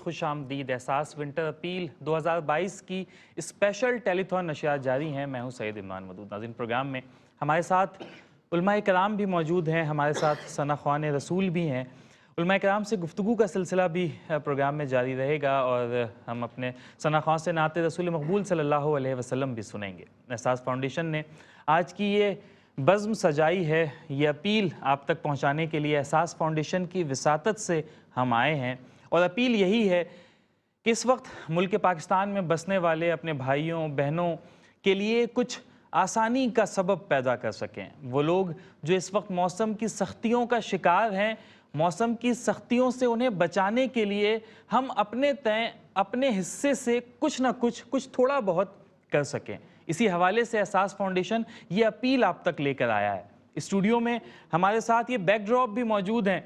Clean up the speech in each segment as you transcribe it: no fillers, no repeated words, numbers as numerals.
خوش آمدید۔ احساس ونٹر اپیل 2022 کی اسپیشل ٹیلی تھون نشریات جاری ہیں۔ میں ہوں سید عمران مدود۔ ناظرین، پروگرام میں ہمارے ساتھ علماء کرام بھی موجود ہیں، ہمارے ساتھ ثنا خوان رسول بھی ہیں۔ علماء کرام سے گفتگو کا سلسلہ بھی پروگرام میں جاری رہے گا اور ہم اپنے ثنا خوان سے نعت رسول مقبول صلی اللہ علیہ وسلم بھی سنیں گے۔ احساس فاؤنڈیشن نے آج کی یہ بزم سجائی ہے، یہ اپیل آپ تک پہنچانے کے لیے احساس فاؤنڈیشن کی وساطت سے ہم آئے ہیں، اور اپیل یہی ہے کہ اس وقت ملک پاکستان میں بسنے والے اپنے بھائیوں بہنوں کے لیے کچھ آسانی کا سبب پیدا کر سکیں۔ وہ لوگ جو اس وقت موسم کی سختیوں کا شکار ہیں، موسم کی سختیوں سے انہیں بچانے کے لیے ہم اپنے حصے سے کچھ نہ کچھ تھوڑا بہت کر سکیں۔ اسی حوالے سے احساس فاؤنڈیشن یہ اپیل آپ تک لے کر آیا ہے۔ اسٹوڈیو میں ہمارے ساتھ یہ بیک ڈراپ بھی موجود ہیں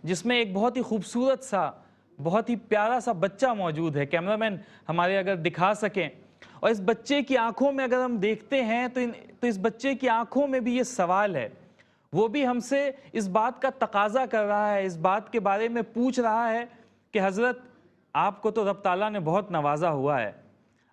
جس میں ایک بہت ہی خوبصورت سا، بہت ہی پیارا سا بچہ موجود ہے۔ کیمرامین ہمارے اگر دکھا سکیں، اور اس بچے کی آنکھوں میں اگر ہم دیکھتے ہیں تو اس بچے کی آنکھوں میں بھی یہ سوال ہے، وہ بھی ہم سے اس بات کا تقاضا کر رہا ہے، اس بات کے بارے میں پوچھ رہا ہے کہ حضرت آپ کو تو رب تعالیٰ نے بہت نوازا ہوا ہے،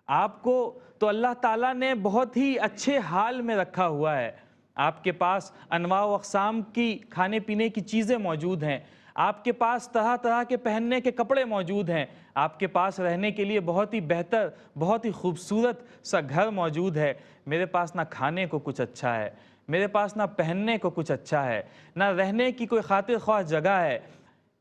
آپ کو تو اللہ تعالیٰ نے بہت ہی اچھے حال میں رکھا ہوا ہے، آپ کے پاس انواع و اقسام کی کھانے پینے کی چیزیں موجود ہیں، آپ کے پاس طرح طرح کے پہننے کے کپڑے موجود ہیں، آپ کے پاس رہنے کے لیے بہت ہی بہتر، بہت ہی خوبصورت سا گھر موجود ہے۔ میرے پاس نہ کھانے کو کچھ اچھا ہے، میرے پاس نہ پہننے کو کچھ اچھا ہے، نہ رہنے کی کوئی خاطر خواہ جگہ ہے۔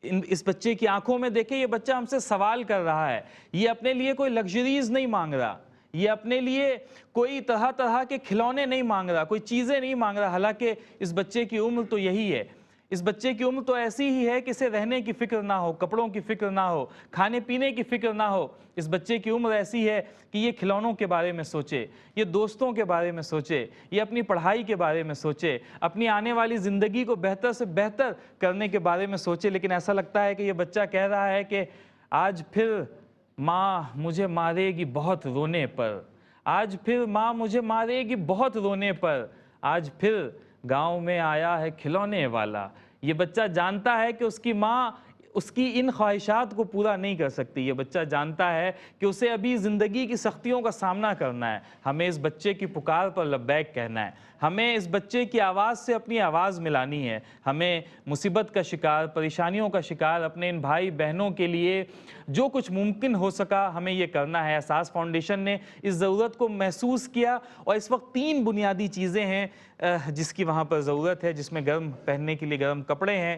اس بچے کی آنکھوں میں دیکھیں، یہ بچہ ہم سے سوال کر رہا ہے، یہ اپنے لیے کوئی لگژریز نہیں مانگ رہا، یہ اپنے لیے کوئی طرح طرح کے کھلونے نہیں مانگ رہا، کوئی چیزیں نہیں مانگ رہا، حالانکہ اس بچے کی عمر تو یہی ہے، اس بچے کی عمر تو ایسی ہی ہے کہ اسے رہنے کی فکر نہ ہو، کپڑوں کی فکر نہ ہو، کھانے پینے کی فکر نہ ہو۔ اس بچے کی عمر ایسی ہے کہ یہ کھلونوں کے بارے میں سوچے، یہ دوستوں کے بارے میں سوچے، یہ اپنی پڑھائی کے بارے میں سوچے، اپنی آنے والی زندگی کو بہتر سے بہتر کرنے کے بارے میں سوچے۔ لیکن ایسا لگتا ہے کہ یہ بچہ کہہ رہا ہے کہ آج پھر ماں مجھے مارے گی بہت رونے پر، آج پھر ماں مجھے مارے گی بہت رونے پر، آج پھر گاؤں میں آیا ہے کھلونے والا۔ یہ بچہ جانتا ہے کہ اس کی ماں اس کی ان خواہشات کو پورا نہیں کر سکتی، یہ بچہ جانتا ہے کہ اسے ابھی زندگی کی سختیوں کا سامنا کرنا ہے۔ ہمیں اس بچے کی پکار پر لبیک کہنا ہے، ہمیں اس بچے کی آواز سے اپنی آواز ملانی ہے، ہمیں مصیبت کا شکار، پریشانیوں کا شکار اپنے ان بھائی بہنوں کے لیے جو کچھ ممکن ہو سکا ہمیں یہ کرنا ہے۔ احساس فاؤنڈیشن نے اس ضرورت کو محسوس کیا، اور اس وقت 3 بنیادی چیزیں ہیں جس کی وہاں پر ضرورت ہے، جس میں گرم پہننے کے لیے گرم کپڑے ہیں،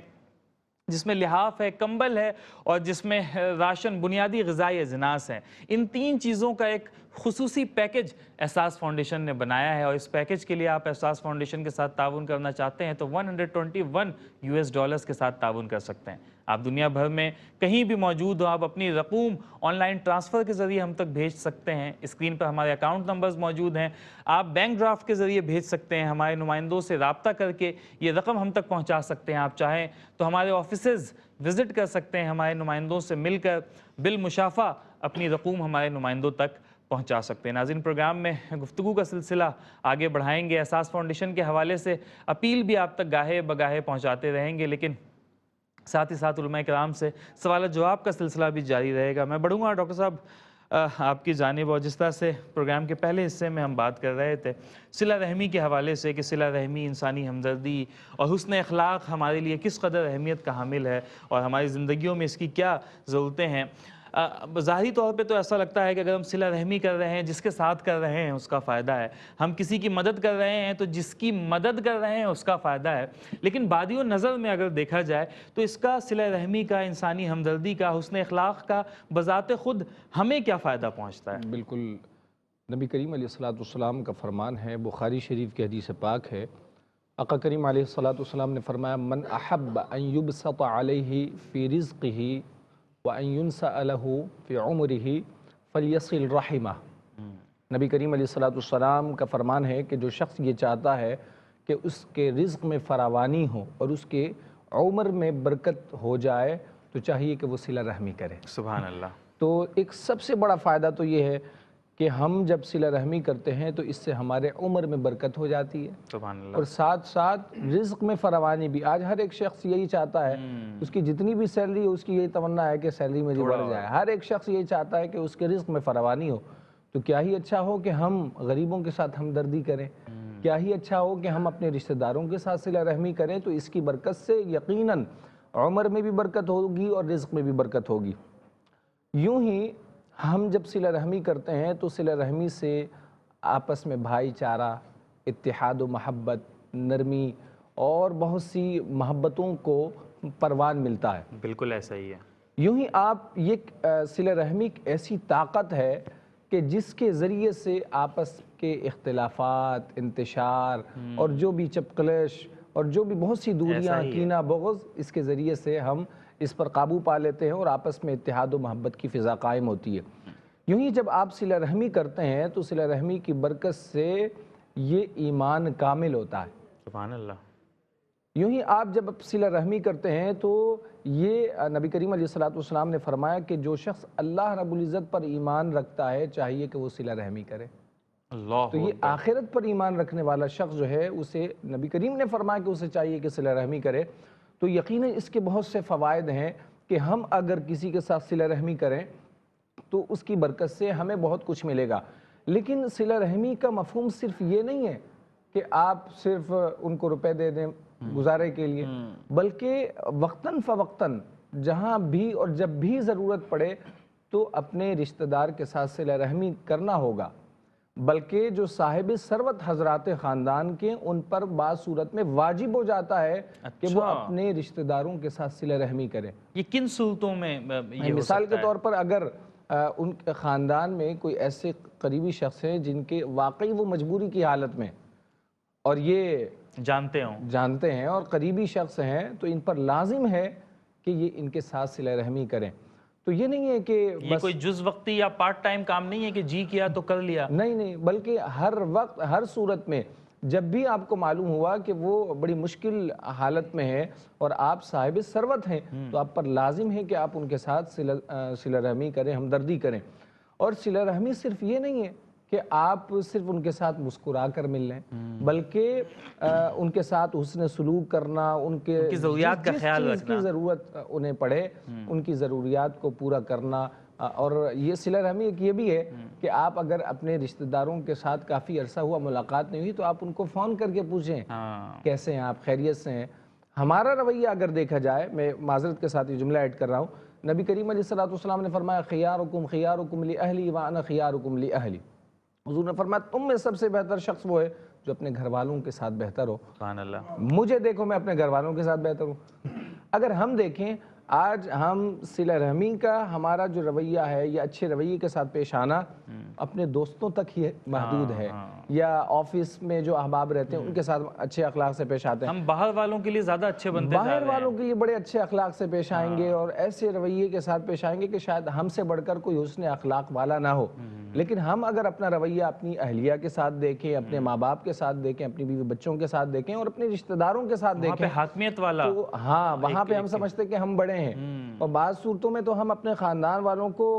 جس میں لحاف ہے، کمبل ہے، اور جس میں راشن، بنیادی غذائی اجناس ہیں۔ ان 3 چیزوں کا ایک خصوصی پیکج احساس فاؤنڈیشن نے بنایا ہے، اور اس پیکج کے لیے آپ احساس فاؤنڈیشن کے ساتھ تعاون کرنا چاہتے ہیں تو $121 کے ساتھ تعاون کر سکتے ہیں۔ آپ دنیا بھر میں کہیں بھی موجود ہو، آپ اپنی رقوم آن لائن ٹرانسفر کے ذریعے ہم تک بھیج سکتے ہیں۔ اسکرین پر ہمارے اکاؤنٹ نمبرز موجود ہیں، آپ بینک ڈرافٹ کے ذریعے بھیج سکتے ہیں، ہمارے نمائندوں سے رابطہ کر کے یہ رقم ہم تک پہنچا سکتے ہیں۔ آپ چاہیں تو ہمارے آفیسز وزٹ کر سکتے ہیں، ہمارے نمائندوں سے مل کر بالمشافہ اپنی رقوم ہمارے نمائندوں تک پہنچا سکتے ہیں۔ ناظرین، پروگرام میں گفتگو کا سلسلہ آگے بڑھائیں گے، احساس فاؤنڈیشن کے حوالے سے اپیل بھی آپ تک گاہے بگاہے پہنچاتے رہیں گے، لیکن ساتھ ہی ساتھ علماء کرام سے سوال جواب کا سلسلہ بھی جاری رہے گا۔ میں بڑھوں گا ڈاکٹر صاحب آپ کی جانب، اور جس طرح سے پروگرام کے پہلے حصے میں ہم بات کر رہے تھے صلہ رحمی کے حوالے سے کہ صلہ رحمی، انسانی ہمدردی اور حسن اخلاق ہمارے لیے کس قدر اہمیت کا حامل ہے، اور ہماری زندگیوں میں اس کی کیا ضرورتیں ہیں۔ ظاہری طور پہ تو ایسا لگتا ہے کہ اگر ہم صلہ رحمی کر رہے ہیں، جس کے ساتھ کر رہے ہیں اس کا فائدہ ہے، ہم کسی کی مدد کر رہے ہیں تو جس کی مدد کر رہے ہیں اس کا فائدہ ہے، لیکن بادی نظر میں اگر دیکھا جائے تو اس کا صلہ رحمی کا، انسانی ہمدردی کا، حسن اخلاق کا بذات خود ہمیں کیا فائدہ پہنچتا ہے؟ بالکل، نبی کریم علیہ السلام کا فرمان ہے، بخاری شریف کی حدیث پاک ہے، آقا کریم علیہ السلام نے فرمایا من احب ان یبسط علیہ فی رزقہ وَأَن يُنْسَأَ لَهُ فِي عُمُرِهِ فَلْيَصِلْ رَحِمَهُ۔ نبی کریم علیہ السلام کا فرمان ہے کہ جو شخص یہ چاہتا ہے کہ اس کے رزق میں فراوانی ہو اور اس کے عمر میں برکت ہو جائے تو چاہیے کہ وہ صلہ رحمی کرے۔ سبحان اللہ۔ تو ایک سب سے بڑا فائدہ تو یہ ہے کہ ہم جب صلہ رحمی کرتے ہیں تو اس سے ہمارے عمر میں برکت ہو جاتی ہے، سبحان اللہ۔ اور ساتھ ساتھ رزق میں فراوانی بھی۔ آج ہر ایک شخص یہی چاہتا ہے، اس کی جتنی بھی سیلری ہے اس کی یہی تمنا ہے کہ سیلری میری بڑھ جائے، ہر ایک شخص یہی چاہتا ہے کہ اس کے رزق میں فراوانی ہو۔ تو کیا ہی اچھا ہو کہ ہم غریبوں کے ساتھ ہمدردی کریں، کیا ہی اچھا ہو کہ ہم اپنے رشتہ داروں کے ساتھ صلہ رحمی کریں، تو اس کی برکت سے یقیناً عمر میں بھی برکت ہوگی اور رزق میں بھی برکت ہوگی۔ یوں ہی ہم جب صلہ رحمی کرتے ہیں تو صلہ رحمی سے آپس میں بھائی چارہ، اتحاد و محبت، نرمی اور بہت سی محبتوں کو پروان ملتا ہے۔ بالکل ایسا ہی ہے۔ یوں ہی آپ یہ صلہ رحمی ایک ایسی طاقت ہے کہ جس کے ذریعے سے آپس کے اختلافات، انتشار اور جو بھی چپقلش اور جو بھی بہت سی دوریاں، کینہ، بغض، اس کے ذریعے سے ہم اس پر قابو پا لیتے ہیں اور آپس میں اتحاد و محبت کی فضا قائم ہوتی ہے۔ یوں ہی جب آپ صلہ رحمی کرتے ہیں تو صلہ رحمی کی برکت سے یہ ایمان کامل ہوتا ہے۔ سبحان اللہ۔ یوں ہی آپ جب صلہ رحمی کرتے ہیں تو یہ نبی کریم علیہ السلام نے فرمایا کہ جو شخص اللہ رب العزت پر ایمان رکھتا ہے چاہیے کہ وہ صلہ رحمی کرے۔ تو یہ آخرت پر ایمان رکھنے والا شخص جو ہے اسے نبی کریم نے فرمایا کہ اسے چاہیے کہ صلہ رحمی کرے۔ تو یقیناً اس کے بہت سے فوائد ہیں کہ ہم اگر کسی کے ساتھ صلہ رحمی کریں تو اس کی برکت سے ہمیں بہت کچھ ملے گا۔ لیکن صلہ رحمی کا مفہوم صرف یہ نہیں ہے کہ آپ صرف ان کو روپے دے دیں گزارے کے لیے، بلکہ وقتاً فوقتاً جہاں بھی اور جب بھی ضرورت پڑے تو اپنے رشتہ دار کے ساتھ صلہ رحمی کرنا ہوگا۔ بلکہ جو صاحب ثروت حضرات خاندان کے ان پر بعض صورت میں واجب ہو جاتا ہے کہ وہ اپنے رشتہ داروں کے ساتھ صلہ رحمی کریں۔ یہ کن صورتوں میں یہ مثال کے طور پر اگر ان کے خاندان میں کوئی ایسے قریبی شخص ہیں جن کے واقعی وہ مجبوری کی حالت میں اور یہ جانتے ہیں اور قریبی شخص ہیں، تو ان پر لازم ہے کہ یہ ان کے ساتھ صلہ رحمی کریں۔ تو یہ نہیں ہے کہ یہ کوئی جز وقتی یا پارٹ ٹائم کام نہیں ہے کہ جی کیا تو کر لیا، نہیں، بلکہ ہر وقت ہر صورت میں جب بھی آپ کو معلوم ہوا کہ وہ بڑی مشکل حالت میں ہے اور آپ صاحب ثروت ہیں تو آپ پر لازم ہے کہ آپ ان کے ساتھ صلہ رحمی کریں، ہمدردی کریں۔ اور صلہ رحمی صرف یہ نہیں ہے کہ آپ صرف ان کے ساتھ مسکرا کر مل لیں، بلکہ ان کے ساتھ حسن سلوک کرنا، ان کی ضروریات کا خیال رکھنا، جس چیز کی ضرورت انہیں پڑے ان کی ضروریات کو پورا کرنا۔ اور یہ صلہ رحمی ایک یہ بھی ہے کہ آپ اگر اپنے رشتہ داروں کے ساتھ کافی عرصہ ہوا ملاقات نہیں ہوئی تو آپ ان کو فون کر کے پوچھیں کیسے ہیں آپ، خیریت سے ہیں۔ ہمارا رویہ اگر دیکھا جائے، میں معذرت کے ساتھ یہ جملہ ایڈ کر رہا ہوں، نبی کریم علیہ السلام نے فرمایا خیارکم خیارکم لأہلی وانا خیارکم لأہلی۔ حضور نے فرمایا تم میں سب سے بہتر شخص وہ ہے جو اپنے گھر والوں کے ساتھ بہتر ہو۔ سبحان اللہ۔ مجھے دیکھو میں اپنے گھر والوں کے ساتھ بہتر ہوں۔ اگر ہم دیکھیں آج ہم صلہ رحمی کا ہمارا جو رویہ ہے یا اچھے رویے کے ساتھ پیش آنا اپنے دوستوں تک ہی محدود ہے، یا آفس میں جو احباب رہتے ہیں ان کے ساتھ اچھے اخلاق سے پیش آتے ہیں۔ ہم باہر والوں کے لیے زیادہ اچھے بنتے جا رہے ہیں، باہر والوں کے لیے بڑے اچھے اخلاق سے پیش آئیں گے اور ایسے رویے کے ساتھ پیش آئیں گے کہ شاید ہم سے بڑھ کر کوئی حسن اخلاق والا نہ ہو۔ لیکن ہم اگر اپنا رویہ اپنی اہلیہ کے ساتھ دیکھیں، اپنے ماں باپ کے ساتھ دیکھیں، اپنی بیوی بچوں کے ساتھ دیکھیں اور اپنے رشتہ داروں کے ساتھ دیکھیں، وہاں پہ حاکمیت والا، تو ہاں وہاں پہ ہم سمجھتے کہ ہم بڑے ہیں، اور بعض صورتوں میں تو ہم اپنے خاندان والوں کو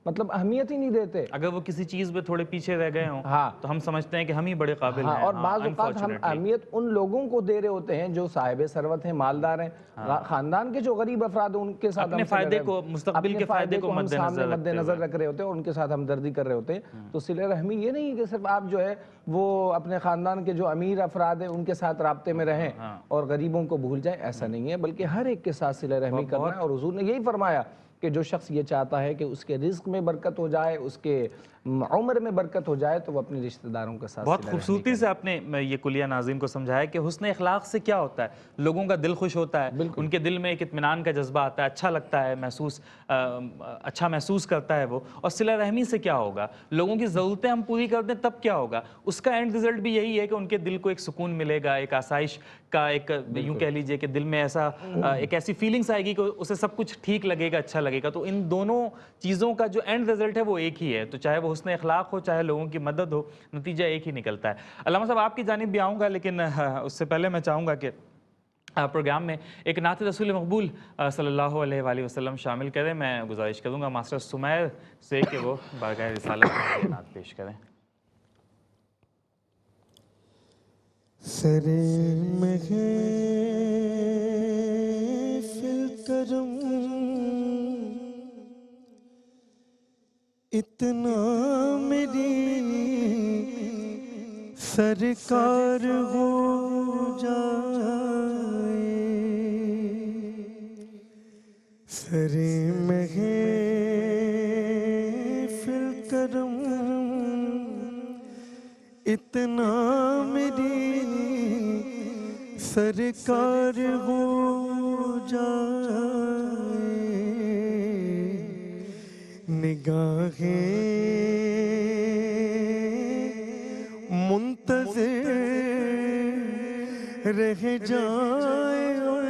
مطلب اہمیت ہی نہیں دیتے۔ اگر وہ کسی چیز پہ تھوڑے پیچھے رہ گئے ہوں تو ہم سمجھتے ہیں کہ ہم ہی بڑے قابل ہیں، اور بعض اوقات ہم اہمیت ان لوگوں کو دے رہے ہوتے ہیں جو صاحب ثروت ہیں، مالدار ہیں۔ خاندان کے جو غریب افراد ہیں ان کے ساتھ اپنے فائدے کو، مستقبل کے فائدے کو مد نظر رکھ رہے ہوتے ہیں اور ان کے ساتھ ہمدردی کر رہے ہوتے ہیں۔ تو صلہ رحمی یہ نہیں کہ صرف آپ جو ہے وہ اپنے خاندان کے جو امیر افراد ہیں ان کے ساتھ رابطے میں رہیں اور غریبوں کو بھول جائیں، ایسا نہیں ہے، بلکہ ہر ایک کے ساتھ صلہ رحمی کرنا ہے۔ اور حضور نے یہی فرمایا کہ جو شخص یہ چاہتا ہے کہ اس کے رزق میں برکت ہو جائے، اس کے عمر میں برکت ہو جائے، تو وہ اپنے رشتہ داروں کے ساتھ بہت خوبصورتی سے آپ نے یہ کلیہ ناظرین کو سمجھایا کہ حسن اخلاق سے کیا ہوتا ہے، لوگوں کا دل خوش ہوتا ہے، ان کے دل میں ایک اطمینان کا جذبہ آتا ہے، اچھا لگتا ہے، اچھا محسوس کرتا ہے وہ۔ اور صلہ رحمی سے کیا ہوگا، لوگوں کی ضرورتیں ہم پوری کر دیں تب کیا ہوگا، اس کا اینڈ رزلٹ بھی یہی ہے کہ ان کے دل کو ایک سکون ملے گا، ایک آسائش کا ایک یوں کہہ لیجئے کہ دل میں ایسا ایک ایسی فیلنگز آئے گی کہ اسے سب کچھ ٹھیک لگے گا، اچھا لگے گا۔ تو ان دونوں چیزوں کا جو اینڈ رزلٹ ہے وہ ایک ہی ہے، تو چاہے وہ حسن اخلاق ہو، چاہے لوگوں کی مدد ہو، نتیجہ ایک ہی نکلتا ہے۔ علامہ صاحب آپ کی جانب بھی آؤں گا، لیکن اس سے پہلے میں چاہوں گا کہ پروگرام میں ایک نعت رسول مقبول صلی اللہ علیہ وآلہ وسلم شامل کریں. میں گزارش کروں گا ماسٹر سمیر سے کہ وہ بارگاہ رسالت میں یہ نعت پیش کریں. سر محفل کرم اتنا میری سرکار ہو جائے. سر محفل کرم اتنا میری سرکار ہو جائے. نگاہیں منتظر رہ جائے اور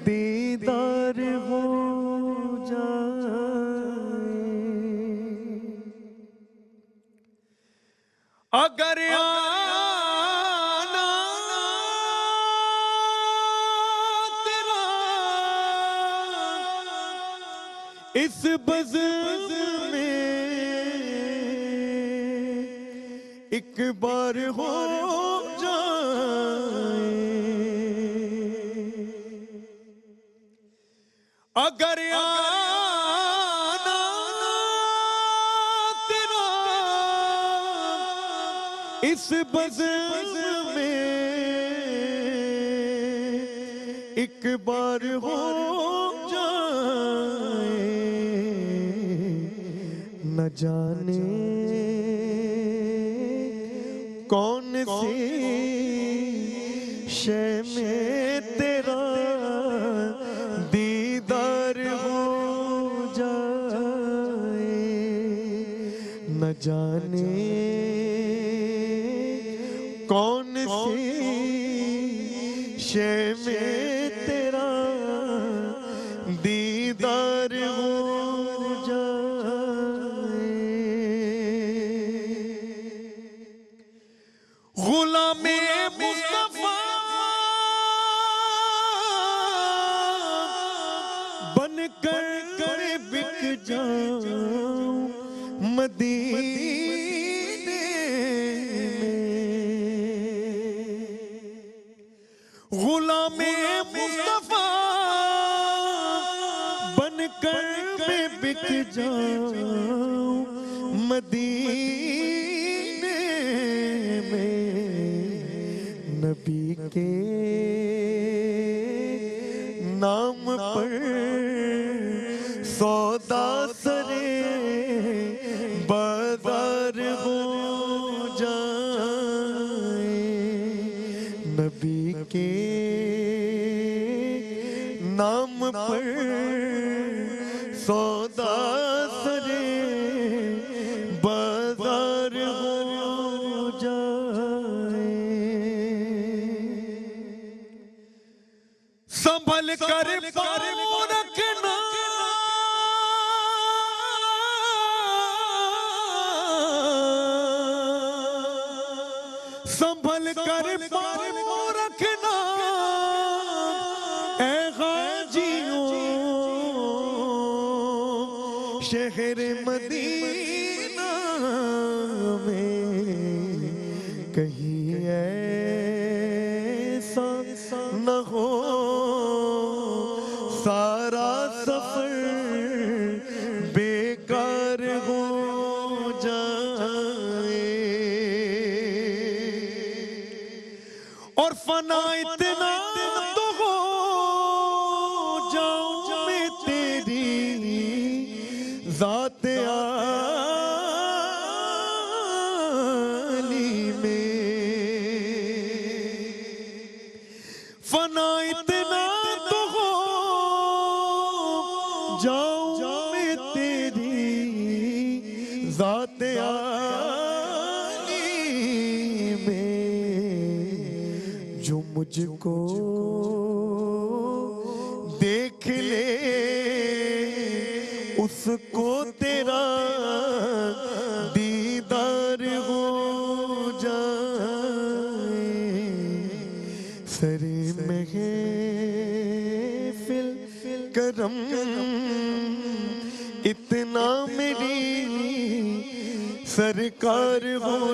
دیدار ہو جائے. اگر آنا تیرا اس بزم میں ایک بار ہو جائے. اگر آنا تیرا اس بزم میں ایک بار ہو جائے. نہ جانے کون سی شے میں تیرا دیدار ہو جائے. نہ جانے کون سی شے میں تیرا دیدار ہو جائے. غلام مصطفیٰ بن کر بک جاؤں مدینے میں. غلام مصطفیٰ بن کر میں بک جاؤں مدینے میں. نبی کے نام پر سودا سرے بازار ہو جائے. نبی کے نام پر سودا سرے بازار ہو جائے. سنبھل کر پاؤں رکھنا سنبھل کر پاؤں رکھنا اے غازیوں شہر مدینہ میں. کہیں ایسا نہ ہو سارا سفر بیکار ہو جائے. اور فنا اتنا تو ہو جاؤں میں تیری ذات عالی میں. فنا اتنا تو ہو جاؤں میں تیری ذات عالی میں. جو مجھ کو دیکھ لے اس کو تیرا دیدار ہو جائے. سر کرم اتنا میری سرکار ہو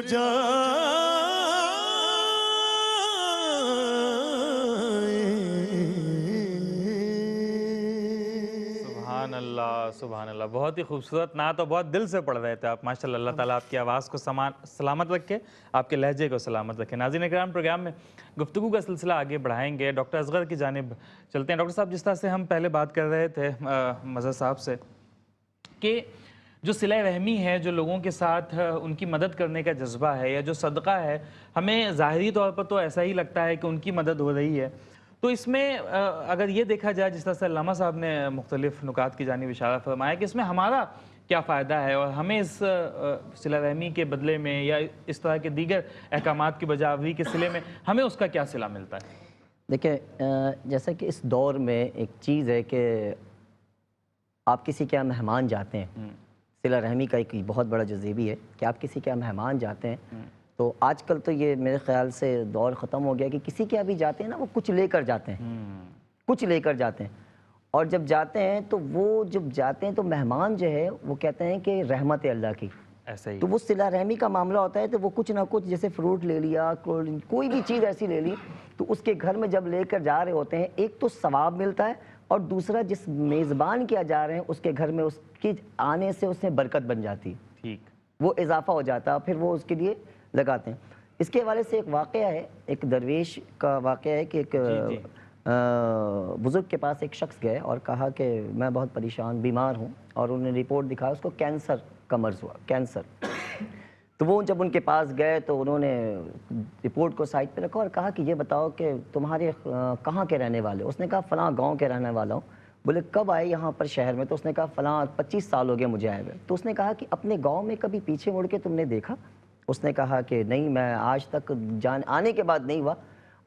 سبحان اللہ، بہت ہی خوبصورت نعت اور بہت دل سے پڑھ رہے تھے آپ، ماشاءاللہ۔ اللہ تعالیٰ آپ کی آواز کو سلامت رکھے، آپ کے لہجے کو سلامت رکھے۔ ناظرین اکرام، پروگرام میں گفتگو کا سلسلہ آگے بڑھائیں گے، ڈاکٹر اصغر کی جانب چلتے ہیں۔ ڈاکٹر صاحب، جس طرح سے ہم پہلے بات کر رہے تھے مظہر صاحب سے کہ جو صلہ رحمی ہے، جو لوگوں کے ساتھ ان کی مدد کرنے کا جذبہ ہے، یا جو صدقہ ہے، ہمیں ظاہری طور پر تو ایسا ہی لگتا ہے کہ ان کی مدد ہو رہی ہے، تو اس میں اگر یہ دیکھا جائے، جس طرح سے علامہ صاحب نے مختلف نکات کی جانب اشارہ فرمایا کہ اس میں ہمارا کیا فائدہ ہے، اور ہمیں اس صلہ رحمی کے بدلے میں یا اس طرح کے دیگر احکامات کی بجاوری کے صلے میں ہمیں اس کا کیا صلہ ملتا ہے؟ دیکھیں، جیسا کہ اس دور میں ایک چیز ہے کہ آپ کسی کے یہاں مہمان جاتے ہیں، صلہ رحمی کا ایک بہت بڑا جزء بھی ہے کہ آپ کسی کے یہاں مہمان جاتے ہیں، تو آج کل تو یہ میرے خیال سے دور ختم ہو گیا کہ کسی کے یہاں بھی جاتے ہیں نا، وہ کچھ لے کر جاتے ہیں، کچھ لے کر جاتے ہیں، اور جب جاتے ہیں تو وہ جب جاتے ہیں تو مہمان جو ہے وہ کہتے ہیں کہ رحمت اللہ کی، ایسا ہی تو وہ صلہ رحمی کا معاملہ ہوتا ہے، تو وہ کچھ نہ کچھ جیسے فروٹ لے لیا، کوئی بھی چیز ایسی لے لی، تو اس کے گھر میں جب لے کر جا رہے ہوتے ہیں، ایک تو ثواب ملتا ہے، اور دوسرا جس میزبان کیا جا رہے ہیں اس کے گھر میں اس کی آنے سے اس میں برکت بن جاتی ہے، ٹھیک، وہ اضافہ ہو جاتا ہے، پھر وہ اس کے لیے لگاتے ہیں۔ اس کے حوالے سے ایک واقعہ ہے، ایک درویش کا واقعہ ہے کہ ایک بزرگ کے پاس ایک شخص گئے اور کہا کہ میں بہت پریشان بیمار ہوں، اور انہوں نے رپورٹ دکھایا، اس کو کینسر کا مرض ہوا، کینسر۔ تو وہ جب ان کے پاس گئے تو انہوں نے رپورٹ کو سائڈ پہ رکھا اور کہا کہ یہ بتاؤ کہ تمہارے کہاں کے رہنے والے ہو؟ اس نے کہا فلاں گاؤں کے رہنے والا ہوں۔ بولے کب آئے یہاں پر شہر میں؟ تو اس نے کہا فلاں 25 سال ہو گئے مجھے آئے ہوئے۔ تو اس نے کہا کہ اپنے گاؤں میں کبھی پیچھے مڑ کے تم نے دیکھا؟ اس نے کہا کہ نہیں، میں آج تک آنے کے بعد نہیں ہوا،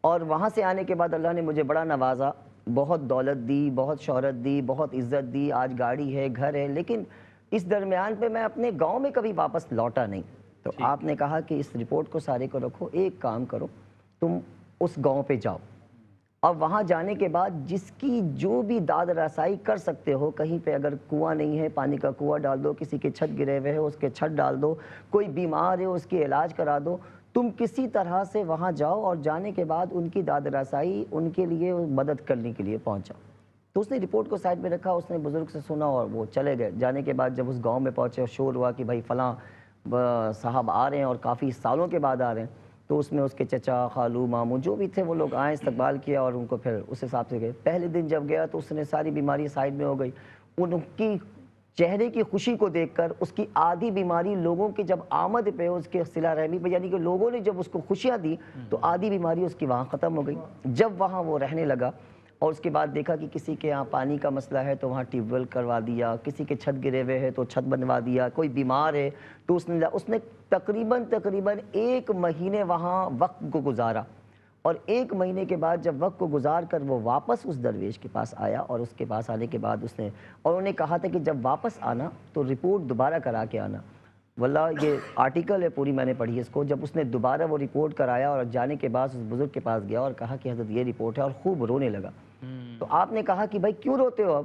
اور وہاں سے آنے کے بعد اللہ نے مجھے بڑا نوازا، بہت دولت دی، بہت شہرت دی، بہت عزت دی، آج گاڑی ہے، گھر ہے، لیکن اس درمیان پہ میں اپنے گاؤں میں کبھی واپس لوٹا نہیں۔ تو آپ نے کہا کہ اس رپورٹ کو سارے کو رکھو، ایک کام کرو، تم اس گاؤں پہ جاؤ، اور وہاں جانے کے بعد جس کی جو بھی داد رسائی کر سکتے ہو، کہیں پہ اگر کنواں نہیں ہے پانی کا کنواں ڈال دو، کسی کے چھت گرے ہوئے ہے اس کے چھت ڈال دو، کوئی بیمار ہے اس کی علاج کرا دو، تم کسی طرح سے وہاں جاؤ، اور جانے کے بعد ان کی داد رسائی، ان کے لیے مدد کرنے کے لیے پہنچاؤ۔ تو اس نے رپورٹ کو سائڈ میں رکھا، اس نے بزرگ سے سنا اور وہ چلے گئے۔ جانے کے بعد جب اس گاؤں میں پہنچے اور شور ہوا کہ بھائی فلاں صاحب آ رہے ہیں اور کافی سالوں کے بعد آ رہے ہیں، تو اس میں اس کے چچا، خالو، ماموں جو بھی تھے وہ لوگ آئے، استقبال کیا، اور ان کو پھر اس حساب سے گئے۔ پہلے دن جب گیا تو اس نے ساری بیماری سائڈ میں ہو گئی، ان کی چہرے کی خوشی کو دیکھ کر اس کی آدھی بیماری لوگوں کی جب آمد پہ اس کے صلہ رحمی پہ، یعنی کہ لوگوں نے جب اس کو خوشیاں دی تو آدھی بیماری اس کی وہاں ختم ہو گئی۔ جب وہاں وہ رہنے لگا اور اس کے بعد دیکھا کہ کسی کے یہاں پانی کا مسئلہ ہے تو وہاں ٹیوب ویل کروا دیا، کسی کے چھت گرے ہوئے ہے تو چھت بنوا دیا، کوئی بیمار ہے تو اس نے تقریباً 1 مہینے وہاں وقت کو گزارا، اور 1 مہینے کے بعد جب وقت کو گزار کر وہ واپس اس درویش کے پاس آیا، اور اس کے پاس آنے کے بعد اس نے، اور انہوں نے کہا تھا کہ جب واپس آنا تو رپورٹ دوبارہ کرا کے آنا۔ واللہ یہ آرٹیکل ہے، پوری میں نے پڑھی اس کو، جب اس نے دوبارہ وہ رپورٹ کرایا اور جانے کے بعد اس بزرگ کے پاس گیا اور کہا کہ حضرت یہ رپورٹ ہے، اور خوب رونے لگا۔ تو آپ نے کہا کہ بھائی کیوں روتے ہو؟ اب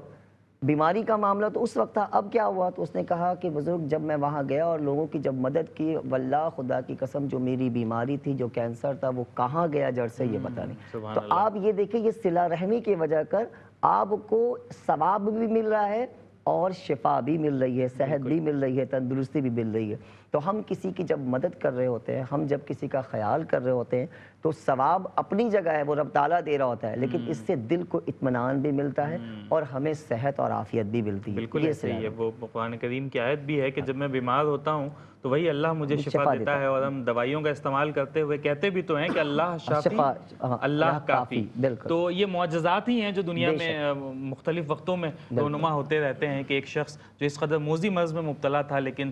بیماری کا معاملہ تو اس وقت تھا، اب کیا ہوا؟ تو اس نے کہا کہ بزرگ جب میں وہاں گیا اور لوگوں کی جب مدد کی، واللہ خدا کی قسم جو میری بیماری تھی، جو کینسر تھا، وہ کہاں گیا جڑ سے یہ پتہ نہیں۔ تو آپ یہ دیکھیں، یہ صلہ رحمی کی وجہ کر آپ کو ثواب بھی مل رہا ہے اور شفا بھی مل رہی ہے، صحت بھی مل رہی ہے، تندرستی بھی مل رہی ہے۔ تو ہم کسی کی جب مدد کر رہے ہوتے ہیں، ہم جب کسی کا خیال کر رہے ہوتے ہیں، تو ثواب اپنی جگہ ہے، وہ رب تعالیٰ دے رہا ہوتا ہے، لیکن اس سے دل کو اطمینان بھی ملتا ہے اور ہمیں صحت اور عافیت بھی ملتی ہے۔ بالکل ایسے ہی ہے، وہ قرآن کریم کی آیت بھی ہے کہ جب میں بیمار ہوتا ہوں تو وہی اللہ مجھے شفا دیتا ہے، اور ہم دوائیوں کا استعمال کرتے ہوئے کہتے بھی تو ہیں کہ اللہ شافی، اللہ کافی۔ تو یہ معجزات ہی ہیں جو دنیا میں مختلف وقتوں میں رونما ہوتے رہتے ہیں کہ ایک شخص جو اس قدر موذی مرض میں مبتلا تھا لیکن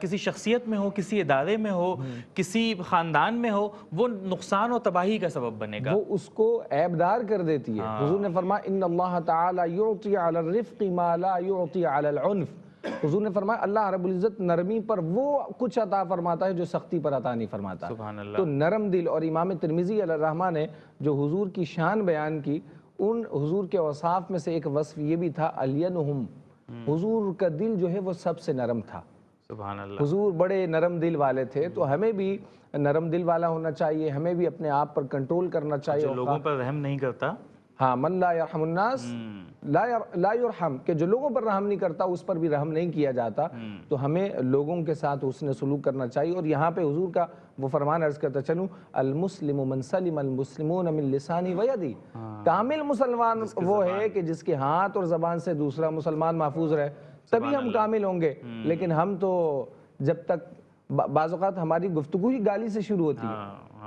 کسی شخصیت میں ہو، کسی ادارے میں ہو، کسی خاندان میں ہو، وہ نقصان و تباہی کا سبب بنے گا، وہ اس کو عیبدار کر دیتی ہے۔ حضور نے فرمایا ان اللہ تعالی یعطی علی الرفق ما لا یعطی علی العنف۔ حضور نے فرمایا اللہ رب العزت نرمی پر وہ کچھ عطا فرماتا ہے جو سختی پر عطا نہیں فرماتا۔ سبحان اللہ۔ تو نرم دل، اور امام ترمذی علیہ الرحمہ نے جو حضور کی شان بیان کی، ان حضور کے اوصاف میں سے ایک وصف یہ بھی تھا الینہم، حضور کا دل جو ہے وہ سب سے نرم تھا۔ سبحان اللہ۔ حضور بڑے نرم دل والے تھے، تو ہمیں بھی نرم دل والا ہونا چاہیے، ہمیں بھی اپنے آپ پر کنٹرول کرنا چاہیے۔ جو لوگوں پر رحم نہیں کرتا، ہاں، من لا یرحم الناس لا یرحم، کہ جو لوگوں پر رحم نہیں کرتا اس پر بھی رحم نہیں کیا جاتا۔ تو ہمیں لوگوں کے ساتھ حسن سلوک کرنا چاہیے، اور یہاں پہ حضور کا وہ فرمان عرض کرتا چلوں، المسلم من سلم المسلمون من لسانی و یدی، کامل مسلمان وہ ہے کہ جس کے ہاتھ اور زبان سے دوسرا مسلمان محفوظ رہے، تبھی ہم کامل ہوں گے۔ لیکن ہم تو جب تک بعض اوقات ہماری گفتگو ہی گالی سے شروع ہوتی ہے،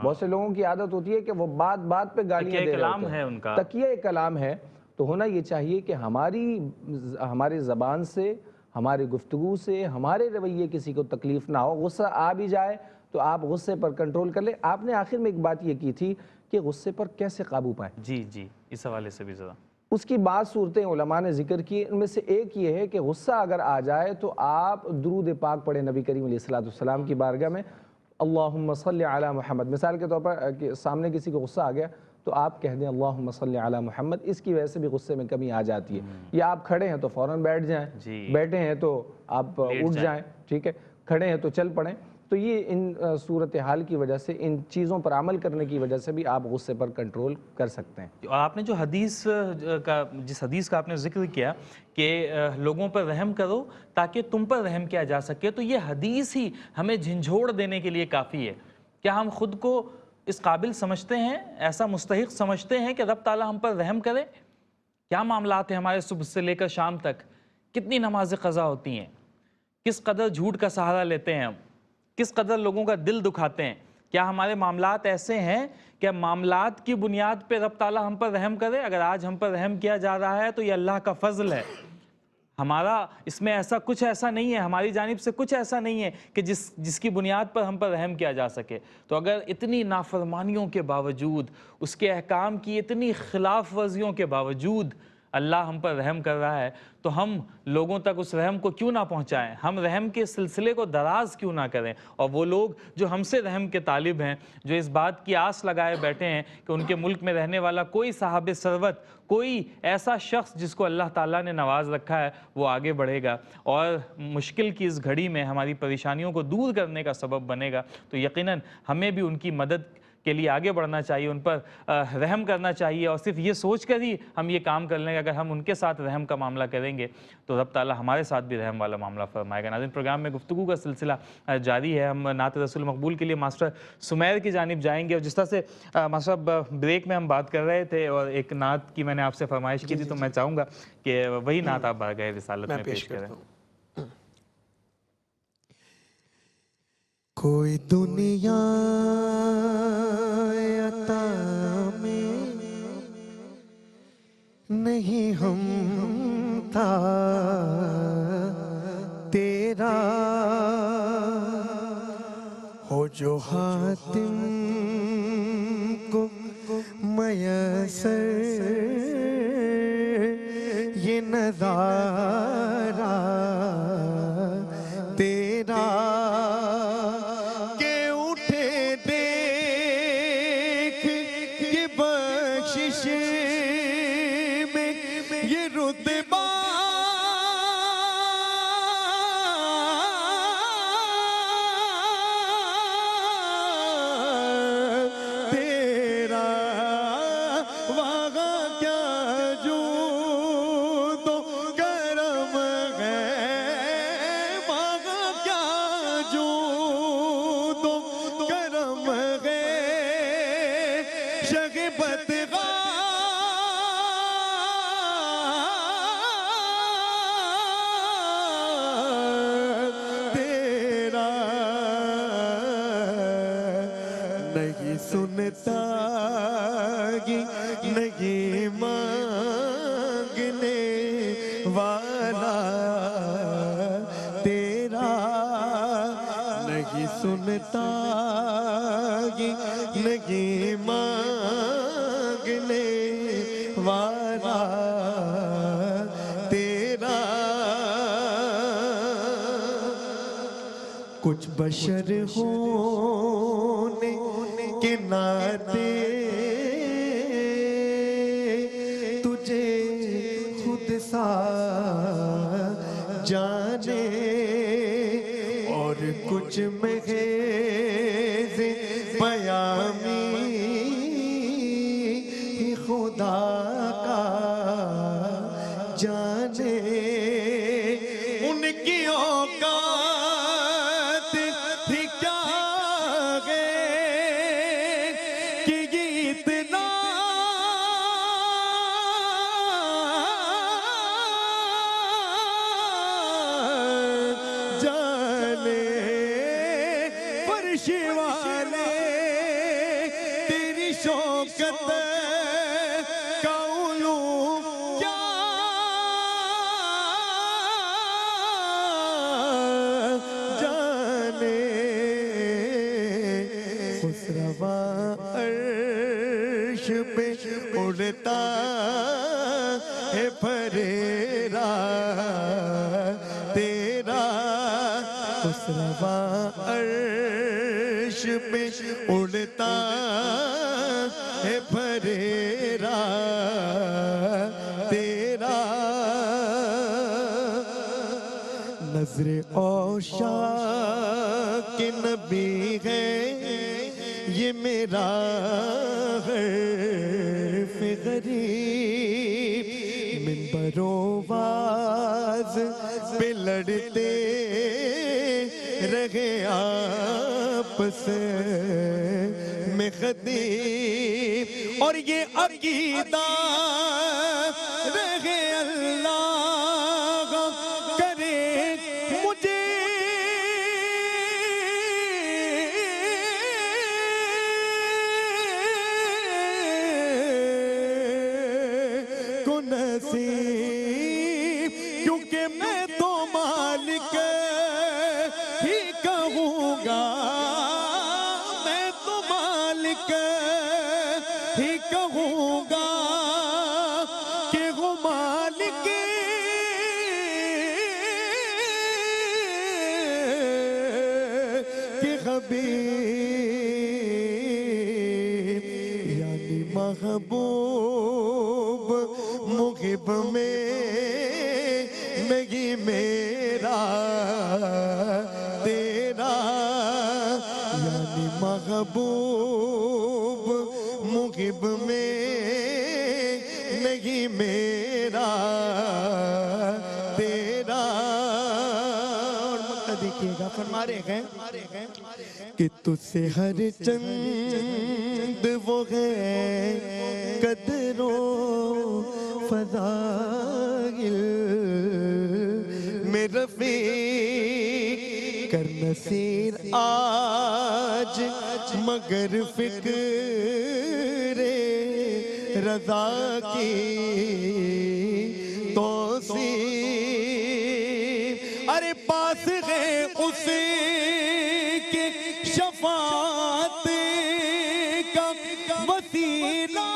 بہت سے لوگوں کی عادت ہوتی ہے کہ وہ بات بات پہ گالیاں دے رہے ہوتے ہیں، تکیہ کلام ہے۔ تو ہونا یہ چاہیے کہ ہماری زبان سے، ہماری گفتگو سے، ہمارے رویے کسی کو تکلیف نہ ہو۔ غصہ آ بھی جائے تو آپ غصے پر کنٹرول کر لیں۔ آپ نے آخر میں ایک بات یہ کی تھی کہ غصے پر کیسے قابو پائیں۔ جی جی، اس حوالے سے بھی ذرا اس کی بعض صورتیں علماء نے ذکر کی، ان میں سے ایک یہ ہے کہ غصہ اگر آ جائے تو آپ درود پاک پڑھیں نبی کریم علیہ السلام کی بارگاہ میں، اللہم صلی علی محمد۔ مثال کے طور پر سامنے کسی کو غصہ آ گیا تو آپ کہہ دیں اللہم صلی علی محمد، اس کی وجہ سے بھی غصے میں کمی آ جاتی ہے۔ یا آپ کھڑے ہیں تو فوراً بیٹھ جائیں، بیٹھے ہیں تو آپ اٹھ جائیں، ٹھیک ہے، کھڑے ہیں تو چل پڑیں۔ تو یہ ان صورتحال کی وجہ سے، ان چیزوں پر عمل کرنے کی وجہ سے بھی آپ غصے پر کنٹرول کر سکتے ہیں۔ اور آپ نے جو جس حدیث کا آپ نے ذکر کیا کہ لوگوں پر رحم کرو تاکہ تم پر رحم کیا جا سکے، تو یہ حدیث ہی ہمیں جھنجھوڑ دینے کے لیے کافی ہے۔ کیا ہم خود کو اس قابل سمجھتے ہیں، ایسا مستحق سمجھتے ہیں کہ رب تعالیٰ ہم پر رحم کرے؟ کیا معاملات ہیں ہمارے صبح سے لے کر شام تک؟ کتنی نمازیں قضا ہوتی ہیں؟ کس قدر جھوٹ کا سہارا لیتے ہیں ہم؟ کس قدر لوگوں کا دل دکھاتے ہیں؟ کیا ہمارے معاملات ایسے ہیں کہ معاملات کی بنیاد پہ رب تعالیٰ ہم پر رحم کرے؟ اگر آج ہم پر رحم کیا جا رہا ہے تو یہ اللہ کا فضل ہے، ہمارا اس میں کچھ ایسا نہیں ہے، ہماری جانب سے کچھ ایسا نہیں ہے کہ جس کی بنیاد پر ہم پر رحم کیا جا سکے۔ تو اگر اتنی نافرمانیوں کے باوجود، اس کے احکام کی اتنی خلاف ورزیوں کے باوجود اللہ ہم پر رحم کر رہا ہے، تو ہم لوگوں تک اس رحم کو کیوں نہ پہنچائیں؟ ہم رحم کے سلسلے کو دراز کیوں نہ کریں؟ اور وہ لوگ جو ہم سے رحم کے طالب ہیں، جو اس بات کی آس لگائے بیٹھے ہیں کہ ان کے ملک میں رہنے والا کوئی صاحب ثروت، کوئی ایسا شخص جس کو اللہ تعالیٰ نے نواز رکھا ہے، وہ آگے بڑھے گا اور مشکل کی اس گھڑی میں ہماری پریشانیوں کو دور کرنے کا سبب بنے گا، تو یقیناً ہمیں بھی ان کی مدد کے لیے آگے بڑھنا چاہیے، ان پر رحم کرنا چاہیے، اور صرف یہ سوچ کر ہی ہم یہ کام کر لیں گے اگر ہم ان کے ساتھ رحم کا معاملہ کریں گے تو رب تعالیٰ ہمارے ساتھ بھی رحم والا معاملہ فرمائے گا۔ ناظرین، پروگرام میں گفتگو کا سلسلہ جاری ہے، ہم نعت رسول مقبول کے لیے ماسٹر سمیر کی جانب جائیں گے، اور جس طرح سے ماسٹر بریک میں ہم بات کر رہے تھے اور ایک نعت کی میں نے آپ سے فرمائش کی تھی، تو میں چاہوں گا کہ وہی نعت آپ بارگاہ رسالت میں پیش کریں۔ کوئی دنیا عطا میں نہیں ہم تھا تیرا، ہو جو حاتم کو میسر یہ نظارہ تیرا، نہیں سنتا نہیں مانگنے والا تیرا، سنتا ہی نہیں مانگنے والا تیرا کچھ بشر ہونے کے ناطے تجھے خود سا جانے اور کچھ محض پیامی خدا کا جانے ان کی اوقات تھی کیا ہے کہ یہ اتنا جانے فرش والے تیری شوکت کا علوم کیا جانے خسروا عرش پہ اڑتا ہے پھریرا تیرا خسروا عرش پہ اڑتا ہے پھریرا تیرا نظر عاشق کے نبی ہے یہ میرا حرف غریب منبر و باز پہ لڑتے رہے آپس میں خطیب اور یہ عقیدہ رہے اللہ کرے مجھے کو نصیب کیونکہ میں تو مالک ہی کہوں گا میں تو مالک ہی کہوں گا کہ وہ مالک کہ حبیب یعنی محبوب محب میں نہیں میرا تیرا یعنی محبوب محب میں نہیں میرا تیرا اور مقتدی دیکھیے گا فرما رہے ہیں کہ تجھ سے ہر چند وہ ہے قدر و فضائل میں رفیق کر نصیر آج مگر فکر رضا کی توصیف ارے پاس ہے اس کے شفاعت کا وسیلہ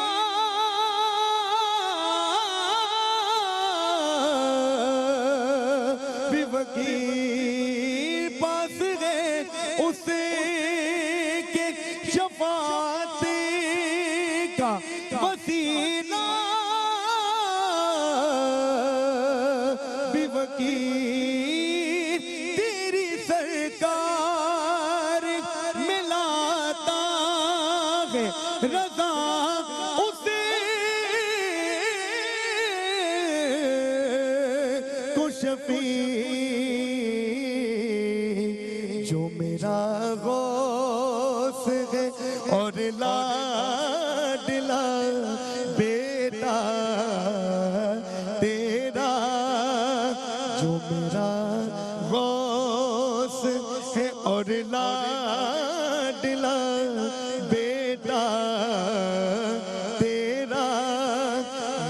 بھی وکیل پاس ہے اس کے شفاعت کا وسیلہ بھی وکیل تیری سرکار ملاتا ہے رضا اسے کو شفیع جو میرا غوث ہے اور لاڈلا بیٹا تیرا جو میرا غوث ہے اور لاڈلا بیٹا تیرا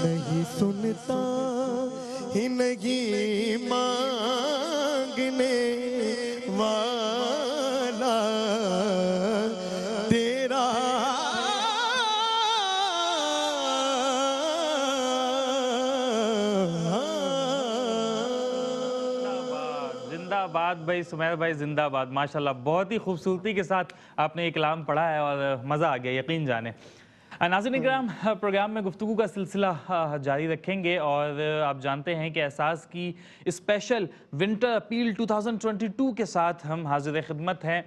نہیں سنتا ہی نہیں مانگنے والا آباد بھائی، سمیر بھائی زندہ آباد، ماشاءاللہ بہت ہی خوبصورتی کے ساتھ آپ نے یہ کلام پڑھا ہے اور مزہ آ گیا، یقین جانیں۔ ناظرین اکرام، پروگرام میں گفتگو کا سلسلہ جاری رکھیں گے اور آپ جانتے ہیں کہ احساس کی اسپیشل ونٹر اپیل 2022 کے ساتھ ہم حاضر خدمت ہیں،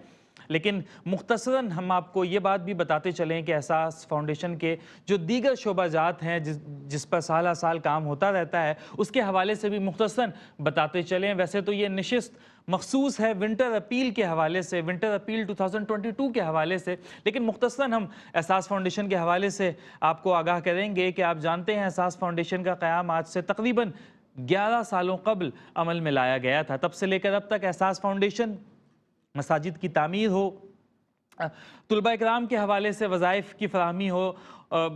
لیکن مختصراً ہم آپ کو یہ بات بھی بتاتے چلیں کہ احساس فاؤنڈیشن کے جو دیگر شعبہ جات ہیں جس پر سالہ سال کام ہوتا رہتا ہے، اس کے حوالے سے بھی مختصراً بتاتے چلیں۔ ویسے تو یہ نشست مخصوص ہے ونٹر اپیل کے حوالے سے، ونٹر اپیل 2022 کے حوالے سے، لیکن مختصراً ہم احساس فاؤنڈیشن کے حوالے سے آپ کو آگاہ کریں گے کہ آپ جانتے ہیں احساس فاؤنڈیشن کا قیام آج سے تقریباً 11 سالوں قبل عمل میں لایا گیا تھا۔ تب سے لے کر اب تک احساس فاؤنڈیشن مساجد کی تعمیر ہو، طلباء اکرام کے حوالے سے وظائف کی فراہمی ہو،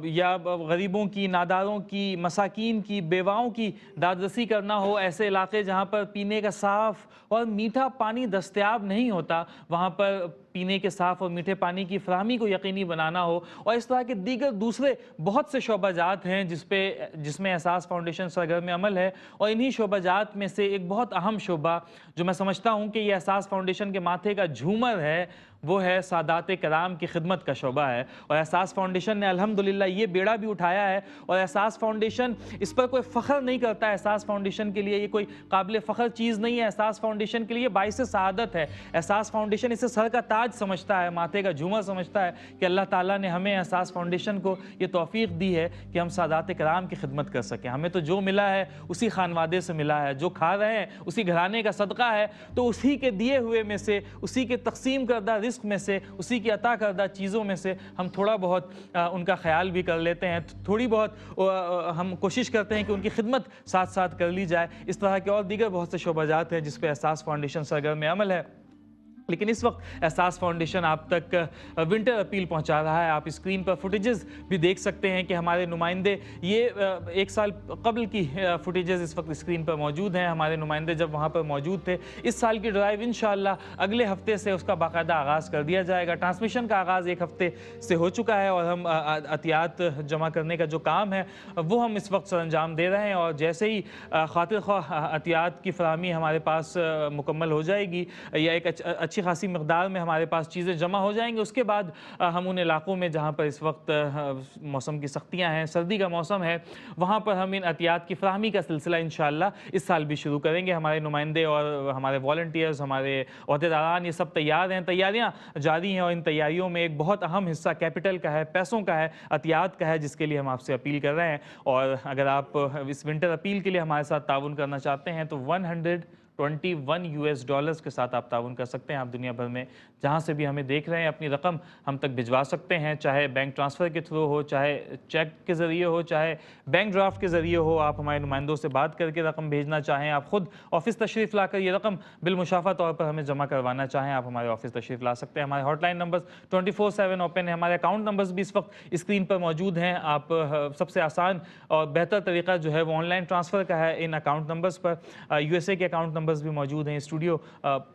یا غریبوں کی، ناداروں کی، مساکین کی، بیواؤں کی دادرسی کرنا ہو، ایسے علاقے جہاں پر پینے کا صاف اور میٹھا پانی دستیاب نہیں ہوتا، وہاں پر پینے کے صاف اور میٹھے پانی کی فراہمی کو یقینی بنانا ہو، اور اس طرح کے دیگر دوسرے بہت سے شعبہ جات ہیں جس میں احساس فاؤنڈیشن سرگرم عمل ہے، اور انہی شعبہ جات میں سے ایک بہت اہم شعبہ جو میں سمجھتا ہوں کہ یہ احساس فاؤنڈیشن کے ماتھے کا جھومر ہے، وہ ہے سادات کرام کی خدمت کا شعبہ ہے، اور احساس فاؤنڈیشن نے الحمدللہ یہ بیڑا بھی اٹھایا ہے، اور احساس فاؤنڈیشن اس پر کوئی فخر نہیں کرتا ہے۔ احساس فاؤنڈیشن کے لیے یہ کوئی قابل فخر چیز نہیں ہے، احساس فاؤنڈیشن کے لیے باعث سعادت ہے۔ احساس فاؤنڈیشن اسے سر کا تاج سمجھتا ہے، ماتھے کا جھومر سمجھتا ہے کہ اللہ تعالیٰ نے ہمیں احساس فاؤنڈیشن کو یہ توفیق دی ہے کہ ہم سادات کرام کی خدمت کر سکیں۔ ہمیں تو جو ملا ہے اسی خانوادے سے ملا ہے، جو کھا رہے ہیں اسی گھرانے کا صدقہ ہے، تو اسی کے دیے ہوئے میں سے، اسی کے تقسیم کردہ رزق میں سے، اسی کی عطا کردہ چیزوں میں سے ہم تھوڑا بہت ان کا خیال بھی کر لیتے ہیں، تھوڑی بہت ہم کوشش کرتے ہیں کہ ان کی خدمت ساتھ ساتھ کر لی جائے۔ اس طرح کے اور دیگر بہت سے شعبہ جات ہیں جس پہ احساس فاؤنڈیشن سرگرم عمل ہے، لیکن اس وقت احساس فاؤنڈیشن آپ تک ونٹر اپیل پہنچا رہا ہے۔ آپ اسکرین پر فوٹیجز بھی دیکھ سکتے ہیں کہ ہمارے نمائندے، یہ 1 سال قبل کی فوٹیجز اس وقت اسکرین پر موجود ہیں، ہمارے نمائندے جب وہاں پر موجود تھے۔ اس سال کی ڈرائیو انشاءاللہ اگلے ہفتے سے اس کا باقاعدہ آغاز کر دیا جائے گا۔ ٹرانسمیشن کا آغاز 1 ہفتے سے ہو چکا ہے، اور ہم عطیات جمع کرنے کا جو کام ہے وہ ہم اس وقت سر انجام دے رہے ہیں، اور جیسے ہی خاطر خواہ عطیات کی فراہمی ہمارے پاس مکمل ہو جائے گی، یا ایک اچھی خاصی مقدار میں ہمارے پاس چیزیں جمع ہو جائیں گے، اس کے بعد ہم ان علاقوں میں جہاں پر اس وقت موسم کی سختیاں ہیں، سردی کا موسم ہے، وہاں پر ہم ان عطیات کی فراہمی کا سلسلہ انشاءاللہ اس سال بھی شروع کریں گے۔ ہمارے نمائندے اور ہمارے والنٹیئرز، ہمارے عہدیداران، یہ سب تیار ہیں، تیاریاں جاری ہیں، اور ان تیاریوں میں ایک بہت اہم حصہ کیپٹل کا ہے، پیسوں کا ہے، عطیات کا ہے، جس کے لیے ہم آپ سے اپیل کر رہے ہیں۔ اور اگر آپ اس ونٹر اپیل کے لیے ہمارے ساتھ تعاون کرنا چاہتے ہیں تو $121 کے ساتھ آپ تعاون کر سکتے ہیں۔ آپ دنیا بھر میں جہاں سے بھی ہمیں دیکھ رہے ہیں اپنی رقم ہم تک بھجوا سکتے ہیں، چاہے بینک ٹرانسفر کے تھرو ہو، چاہے چیک کے ذریعے ہو، چاہے بینک ڈرافٹ کے ذریعے ہو۔ آپ ہمارے نمائندوں سے بات کر کے رقم بھیجنا چاہیں، آپ خود آفس تشریف لا کر یہ رقم بالمشافہ طور پر ہمیں جمع کروانا چاہیں، آپ ہمارے آفس تشریف لا سکتے ہیں۔ ہمارے ہاٹ لائن نمبرز 24/7 اوپن ہیں، ہمارے اکاؤنٹ نمبرز بھی اس وقت اسکرین پر موجود ہیں۔ آپ سب سے آسان اور بہتر طریقہ جو ہے وہ آن لائن ٹرانسفر کا ہے in account numbers per. USA کے اکاؤنٹ نمبرز بھی موجود ہیں، اسٹوڈیو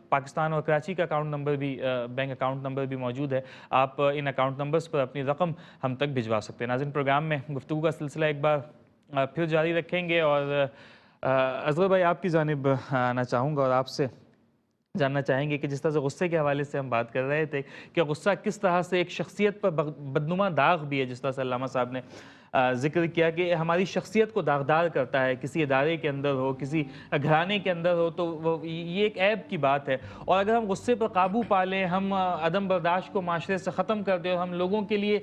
پاکستان اور کراچی کا اکاؤنٹ نمبر بھی، بینک اکاؤنٹ نمبر بھی موجود ہے۔ آپ ان اکاؤنٹ نمبرز پر اپنی رقم ہم تک بھجوا سکتے ہیں۔ ناظرین، پروگرام میں گفتگو کا سلسلہ ایک بار پھر جاری رکھیں گے، اور اصغر بھائی آپ کی جانب آنا چاہوں گا اور آپ سے جاننا چاہیں گے کہ جس طرح سے غصے کے حوالے سے ہم بات کر رہے تھے کہ غصہ کس طرح سے ایک شخصیت پر بدنما داغ بھی ہے، جس طرح سے علامہ صاحب نے ذکر کیا کہ ہماری شخصیت کو داغدار کرتا ہے، کسی ادارے کے اندر ہو، کسی گھرانے کے اندر ہو، تو یہ ایک عیب کی بات ہے۔ اور اگر ہم غصے پر قابو پا لیں، ہم عدم برداشت کو معاشرے سے ختم کر دیں اور ہم لوگوں کے لیے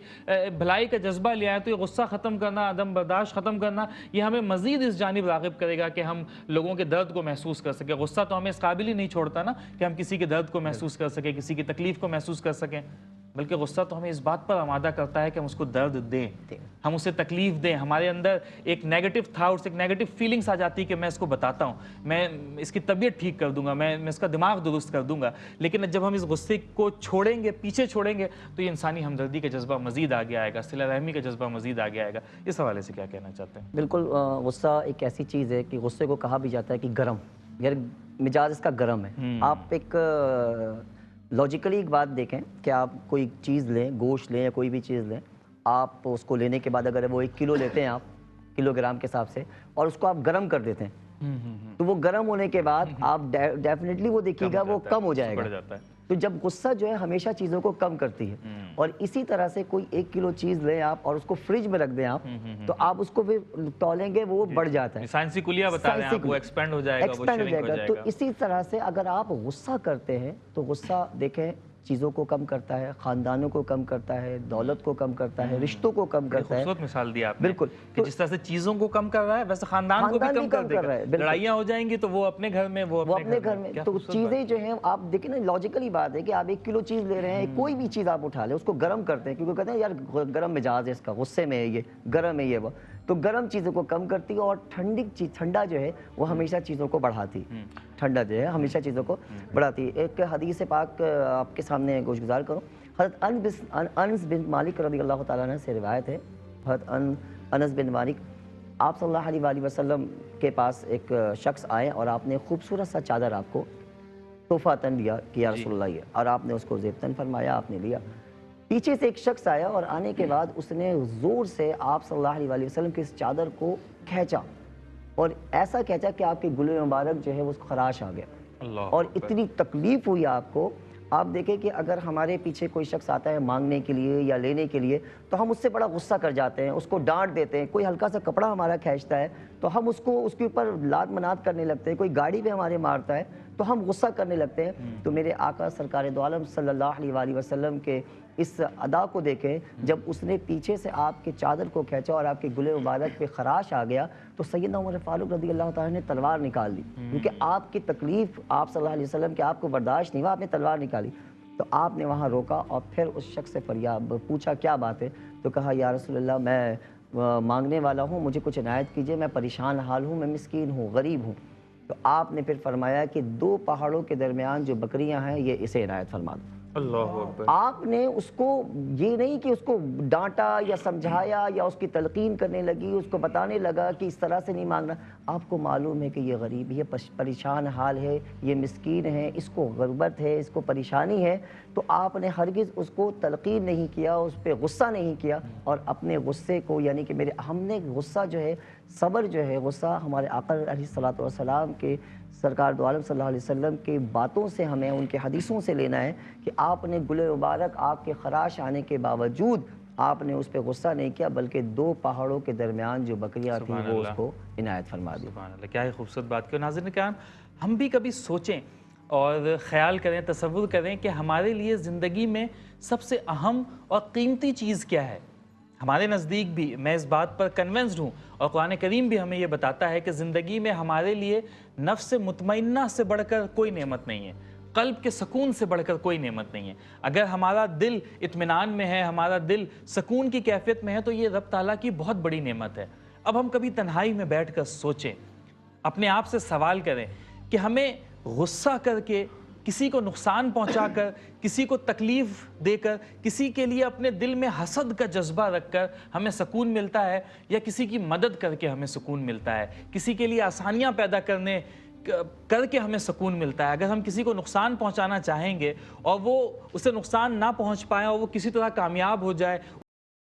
بھلائی کا جذبہ لے آئیں، تو یہ غصہ ختم کرنا، عدم برداشت ختم کرنا، یہ ہمیں مزید اس جانب راغب کرے گا کہ ہم لوگوں کے درد کو محسوس کر سکیں۔ غصہ تو ہمیں اس قابل ہی نہیں چھوڑتا نا کہ ہم کسی کے درد کو محسوس کر سکیں، کسی کی تکلیف کو محسوس کر سکیں، بلکہ غصہ تو ہمیں اس بات پر آمادہ کرتا ہے کہ ہم اس کو درد دیں، ہم اسے تکلیف دیں۔ ہمارے اندر ایک نیگیٹو تھاٹس، ایک نیگیٹو فیلنگس آ جاتی ہے کہ میں اس کو بتاتا ہوں، میں اس کی طبیعت ٹھیک کر دوں گا، میں اس کا دماغ درست کر دوں گا۔ لیکن جب ہم اس غصے کو چھوڑیں گے، پیچھے چھوڑیں گے، تو یہ انسانی ہمدردی کا جذبہ مزید آگے آئے گا، صلہ رحمی کا جذبہ مزید آگے آئے گا۔ اس حوالے سے کیا کہنا چاہتے ہیں؟ بالکل، غصہ ایک ایسی چیز ہے کہ غصے کو کہا بھی جاتا ہے کہ گرم، یعنی مزاج اس کا گرم ہے۔ آپ ایک لاجیکلی ایک بات دیکھیں کہ آپ کوئی چیز لیں، گوشت لیں یا کوئی بھی چیز لیں، آپ اس کو لینے کے بعد اگر وہ 1 کلو لیتے ہیں آپ کلو گرام کے حساب سے، اور اس کو آپ گرم کر دیتے ہیں تو وہ گرم ہونے کے بعد آپ ڈیفینیٹلی وہ دیکھیے گا وہ کم ہو جائے گا. تو جب غصہ جو ہے ہمیشہ چیزوں کو کم کرتی ہے. اور اسی طرح سے کوئی 1 کلو چیز لیں آپ اور اس کو فریج میں رکھ دیں آپ, تو آپ اس کو پھر تولیں گے وہ بڑھ جاتا ہے. سائنسی کلیہ بتا رہے ہیں آپ, وہ ایکسپینڈ ہو جائے گا, وہ شرنک ہو جائے گا. تو اسی طرح سے اگر آپ غصہ کرتے ہیں تو غصہ دیکھیں چیزوں کو کم کرتا ہے, خاندانوں کو کم کرتا ہے, دولت کو کم کرتا ہے, رشتوں کو کم کرتا ہے. خوبصورت مثال دی آپ نے. بالکل, کہ جس طرح سے چیزوں کو کم کر رہا ہے ویسے خاندان کو بھی کم کر دے گا. لڑائیاں ہو جائیں گی تو وہ اپنے گھر میں, وہ اپنے گھر میں. تو چیزیں جو ہیں آپ دیکھیں نا, لاجیکلی بات ہے کہ آپ 1 کلو چیز لے رہے ہیں, کوئی بھی چیز آپ اٹھا لیں, اس کو گرم کرتے ہیں کیونکہ کہتے ہیں یار گرم مزاج ہے اس کا, غصے میں ہے یہ, گرم ہے یہ وہ. تو گرم چیزوں کو کم کرتی ہے اور ٹھنڈا جو ہے وہ ہمیشہ چیزوں کو بڑھاتی ہے. ٹھنڈا جو ہے ہمیشہ چیزوں کو بڑھاتی ہے. ایک حدیث پاک آپ کے سامنے گوش گزار کروں. حضرت انس بن مالک رضی اللہ تعالیٰ عنہ سے روایت ہے. حضرت انس بن مالک آپ صلی اللہ علیہ وآلہ وسلم کے پاس ایک شخص آئے اور آپ نے خوبصورت سا چادر آپ کو تحفہ تن دیا کہ یا رسول اللہ, اور آپ نے اس کو زیب تن فرمایا, آپ نے لیا. پیچھے سے ایک شخص آیا اور آنے کے بعد اس نے زور سے آپ صلی اللہ علیہ وآلہ وسلم کی اس چادر کو کھینچا, اور ایسا کھینچا کہ آپ کے گلے مبارک جو ہے وہ خراش آ گیا, اور اتنی تکلیف ہوئی آپ کو. آپ دیکھیں کہ اگر ہمارے پیچھے کوئی شخص آتا ہے مانگنے کے لیے یا لینے کے لیے تو ہم اس سے بڑا غصہ کر جاتے ہیں, اس کو ڈانٹ دیتے ہیں. کوئی ہلکا سا کپڑا ہمارا کھینچتا ہے تو ہم اس کے اوپر لات منات کرنے لگتے ہیں. کوئی گاڑی پہ ہمارے مارتا ہے تو ہم غصہ کرنے لگتے ہیں. تو میرے آقا سرکار دو عالم صلی اللہ علیہ وآلہ وسلم کے اس ادا کو دیکھیں, جب اس نے پیچھے سے آپ کے چادر کو کھینچا اور آپ کے گلے مبارک پہ خراش آ گیا تو سیدنا عمر فاروق رضی اللہ تعالیٰ نے تلوار نکال دی, کیونکہ آپ کی تکلیف آپ صلی اللہ علیہ وسلم کے آپ کو برداشت نہیں ہوا, آپ نے تلوار نکالی. تو آپ نے وہاں روکا اور پھر اس شخص سے فریاد پوچھا کیا بات ہے, تو کہا یا رسول اللہ میں مانگنے والا ہوں, مجھے کچھ عنایت کیجئے, میں پریشان حال ہوں, میں مسکین ہوں, غریب ہوں. تو آپ نے پھر فرمایا کہ 2 پہاڑوں کے درمیان جو بکریاں ہیں یہ اسے عنایت فرما دو. اللہ اکبر. آپ نے اس کو یہ نہیں کہ اس کو ڈانٹا یا سمجھایا یا اس کی تلقین کرنے لگی, اس کو بتانے لگا کہ اس طرح سے نہیں مانگنا. آپ کو معلوم ہے کہ یہ غریب, یہ پریشان حال ہے, یہ مسکین ہے, اس کو غربت ہے, اس کو پریشانی ہے. تو آپ نے ہرگز اس کو تلقین نہیں کیا, اس پہ غصہ نہیں کیا, اور اپنے غصے کو یعنی کہ ہم نے غصہ جو ہے, صبر جو ہے, غصہ ہمارے آقا علیہ الصلوۃ والسلام کے سرکار دو عالم صلی اللہ علیہ وسلم کی باتوں سے, ہمیں ان کے حدیثوں سے لینا ہے کہ آپ نے گلے مبارک آپ کے خراش آنے کے باوجود آپ نے اس پہ غصہ نہیں کیا, بلکہ 2 پہاڑوں کے درمیان جو بکریاں تھیں وہ اس کو عنایت فرما دی. سبحان اللہ, کیا ہی خوبصورت بات کی. ناظرین کرام, ہم بھی کبھی سوچیں اور خیال کریں, تصور کریں کہ ہمارے لیے زندگی میں سب سے اہم اور قیمتی چیز کیا ہے. ہمارے نزدیک بھی میں اس بات پر کنونسڈ ہوں, اور قرآن کریم بھی ہمیں یہ بتاتا ہے کہ زندگی میں ہمارے لیے نفس مطمئنہ سے بڑھ کر کوئی نعمت نہیں ہے, قلب کے سکون سے بڑھ کر کوئی نعمت نہیں ہے. اگر ہمارا دل اطمینان میں ہے, ہمارا دل سکون کی کیفیت میں ہے, تو یہ رب تعالیٰ کی بہت بڑی نعمت ہے. اب ہم کبھی تنہائی میں بیٹھ کر سوچیں, اپنے آپ سے سوال کریں کہ ہمیں غصہ کر کے, کسی کو نقصان پہنچا کر, کسی کو تکلیف دے کر, کسی کے لیے اپنے دل میں حسد کا جذبہ رکھ کر ہمیں سکون ملتا ہے, یا کسی کی مدد کر کے ہمیں سکون ملتا ہے, کسی کے لیے آسانیاں پیدا کر کے ہمیں سکون ملتا ہے. اگر ہم کسی کو نقصان پہنچانا چاہیں گے اور وہ اسے نقصان نہ پہنچ پائے اور وہ کسی طرح کامیاب ہو جائے,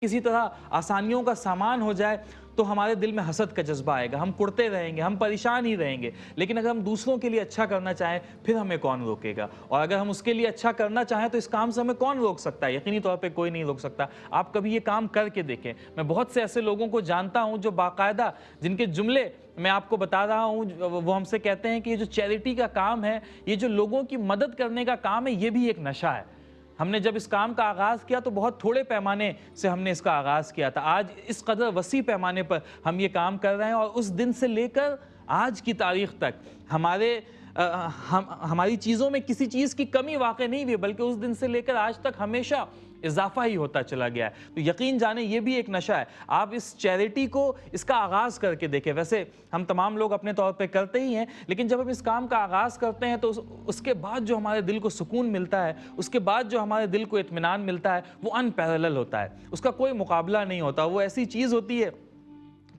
کسی طرح آسانیوں کا سامان ہو جائے, تو ہمارے دل میں حسد کا جذبہ آئے گا, ہم کڑتے رہیں گے, ہم پریشان ہی رہیں گے. لیکن اگر ہم دوسروں کے لیے اچھا کرنا چاہیں پھر ہمیں کون روکے گا, اور اگر ہم اس کے لیے اچھا کرنا چاہیں تو اس کام سے ہمیں کون روک سکتا ہے؟ یقینی طور پہ کوئی نہیں روک سکتا. آپ کبھی یہ کام کر کے دیکھیں. میں بہت سے ایسے لوگوں کو جانتا ہوں جو باقاعدہ, جن کے جملے میں آپ کو بتا رہا ہوں, وہ ہم سے کہتے ہیں کہ یہ جو چیریٹی کا کام ہے, یہ جو لوگوں کی مدد کرنے کا کام ہے, یہ بھی ایک نشہ ہے. ہم نے جب اس کام کا آغاز کیا تو بہت تھوڑے پیمانے سے ہم نے اس کا آغاز کیا تھا. آج اس قدر وسیع پیمانے پر ہم یہ کام کر رہے ہیں, اور اس دن سے لے کر آج کی تاریخ تک ہماری چیزوں میں کسی چیز کی کمی واقع نہیں ہوئی, بلکہ اس دن سے لے کر آج تک ہمیشہ اضافہ ہی ہوتا چلا گیا ہے. تو یقین جانیں یہ بھی ایک نشہ ہے. آپ اس چیریٹی کو, اس کا آغاز کر کے دیکھیں. ویسے ہم تمام لوگ اپنے طور پہ کرتے ہی ہیں, لیکن جب ہم اس کام کا آغاز کرتے ہیں تو اس کے بعد جو ہمارے دل کو سکون ملتا ہے, اس کے بعد جو ہمارے دل کو اطمینان ملتا ہے, وہ ان پیرلل ہوتا ہے. اس کا کوئی مقابلہ نہیں ہوتا. وہ ایسی چیز ہوتی ہے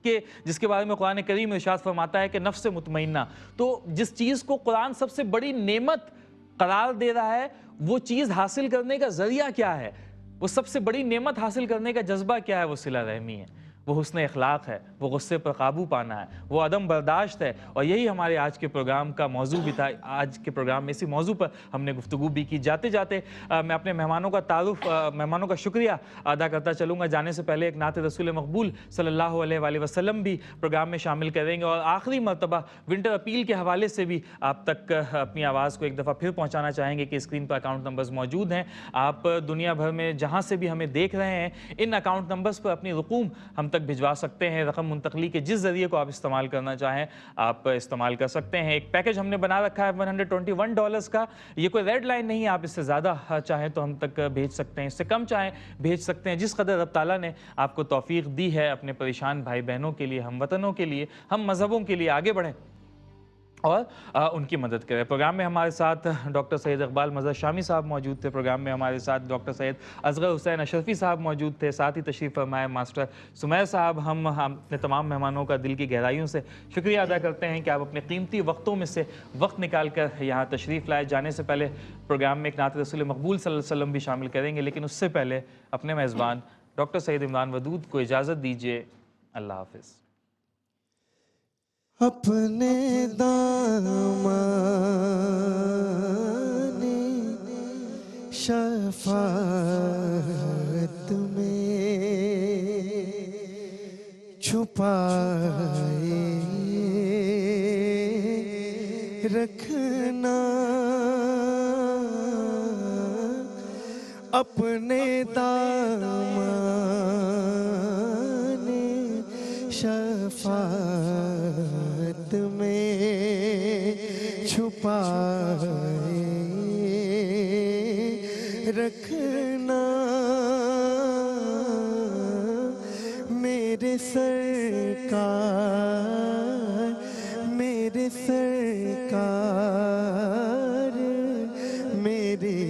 کہ جس کے بارے میں قرآن کریم ارشاد فرماتا ہے کہ نفس مطمئنہ. تو جس چیز کو قرآن سب سے بڑی نعمت قرار دے رہا ہے, وہ چیز حاصل کرنے کا ذریعہ کیا ہے, وہ سب سے بڑی نعمت حاصل کرنے کا جذبہ کیا ہے؟ وہ صلہ رحمی ہے. وہ حسن اخلاق ہے، وہ غصے پر قابو پانا ہے، وہ عدم برداشت ہے، اور یہی ہمارے آج کے پروگرام کا موضوع بھی تھا۔ آج کے پروگرام میں اسی موضوع پر ہم نے گفتگو بھی کی۔ جاتے جاتے میں اپنے مہمانوں کا شکریہ ادا کرتا چلوں گا۔ جانے سے پہلے ایک نعت رسول مقبول صلی اللہ علیہ وآلہ وسلم بھی پروگرام میں شامل کریں گے، اور آخری مرتبہ ونٹر اپیل کے حوالے سے بھی آپ تک اپنی آواز کو ایک دفعہ پھر پہنچانا چاہیں گے کہ اسکرین پر اکاؤنٹ نمبرز موجود ہیں۔ آپ دنیا بھر میں جہاں سے بھی ہمیں دیکھ رہے ہیں ان اکاؤنٹ نمبرز پر اپنی رقوم ہم تک بھجوا سکتے ہیں۔ رقم منتقلی کے جس ذریعے کو آپ استعمال کرنا چاہیں آپ استعمال کر سکتے ہیں۔ ایک پیکج ہم نے بنا رکھا ہے $121 کا، یہ کوئی ریڈ لائن نہیں ہے، آپ اس سے زیادہ چاہیں تو ہم تک بھیج سکتے ہیں، اس سے کم چاہیں بھیج سکتے ہیں، جس قدر رب تعالیٰ نے آپ کو توفیق دی ہے اپنے پریشان بھائی بہنوں کے لیے، ہم وطنوں کے لیے، ہم مذہبوں کے لیے آگے بڑھیں اور ان کی مدد کریں۔ پروگرام میں ہمارے ساتھ ڈاکٹر سید اقبال مظہر شامی صاحب موجود تھے، پروگرام میں ہمارے ساتھ ڈاکٹر سید اصغر حسین اشرفی صاحب موجود تھے، ساتھ ہی تشریف فرمائے ماسٹر سمیر صاحب۔ ہم اپنے تمام مہمانوں کا دل کی گہرائیوں سے شکریہ ادا کرتے ہیں کہ آپ اپنے قیمتی وقتوں میں سے وقت نکال کر یہاں تشریف لائے۔ جانے سے پہلے پروگرام میں ایک نعت رسول مقبول صلی اللہ علیہ وسلم بھی شامل کریں گے، لیکن اس سے پہلے اپنے میزبان ڈاکٹر سید عمران ودود کو اجازت دیجیے۔ اللہ حافظ۔ اپنے دامن شفاعت میں چھپائے رکھنا، اپنے دامن شفاعت میں چھپائے رکھنا، میرے سرکار میرے سرکار میری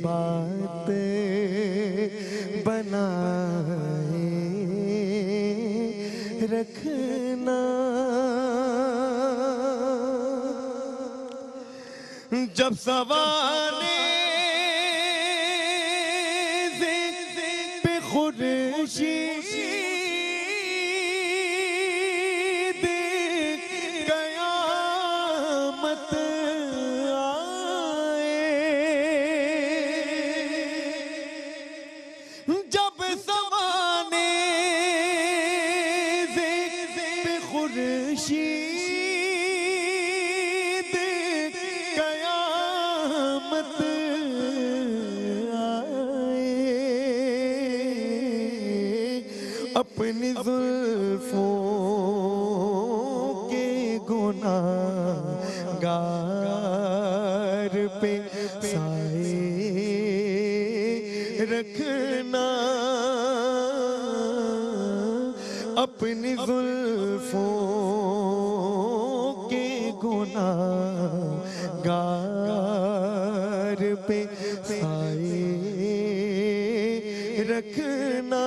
بات بنائے رکھنا، جب سوانے پہ خورشید قیامت آئے، جب سوانے پہ خورشید اپنی زلفوں کے گناہ گار پہ سائے رکھنا، اپنی زلفوں کے گناہ گار پہ سائے رکھنا،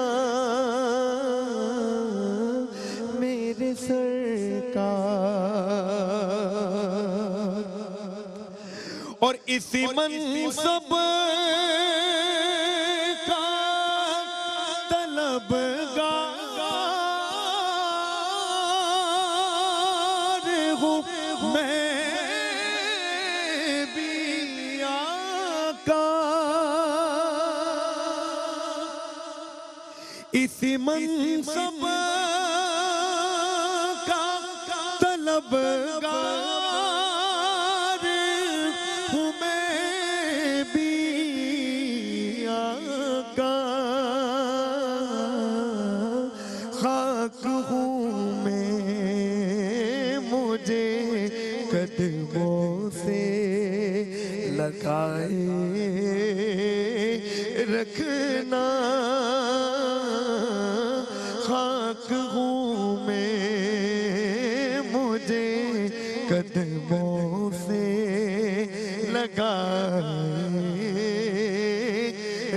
میرے سرکار، اور اسی منصب کا طلبگار ہوں میں بھی آقا، اسی منصب کا طلبگار ہوں میں بھی آقا، خاک ہوں میں مجھے قدموں سے لگائے رکھنا، خاک ہوں میں مجھے قدموں سے لگائے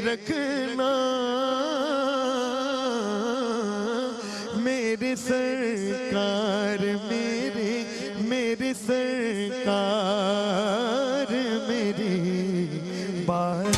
رکھنا، میرے سرکار میرے سرکار میری بات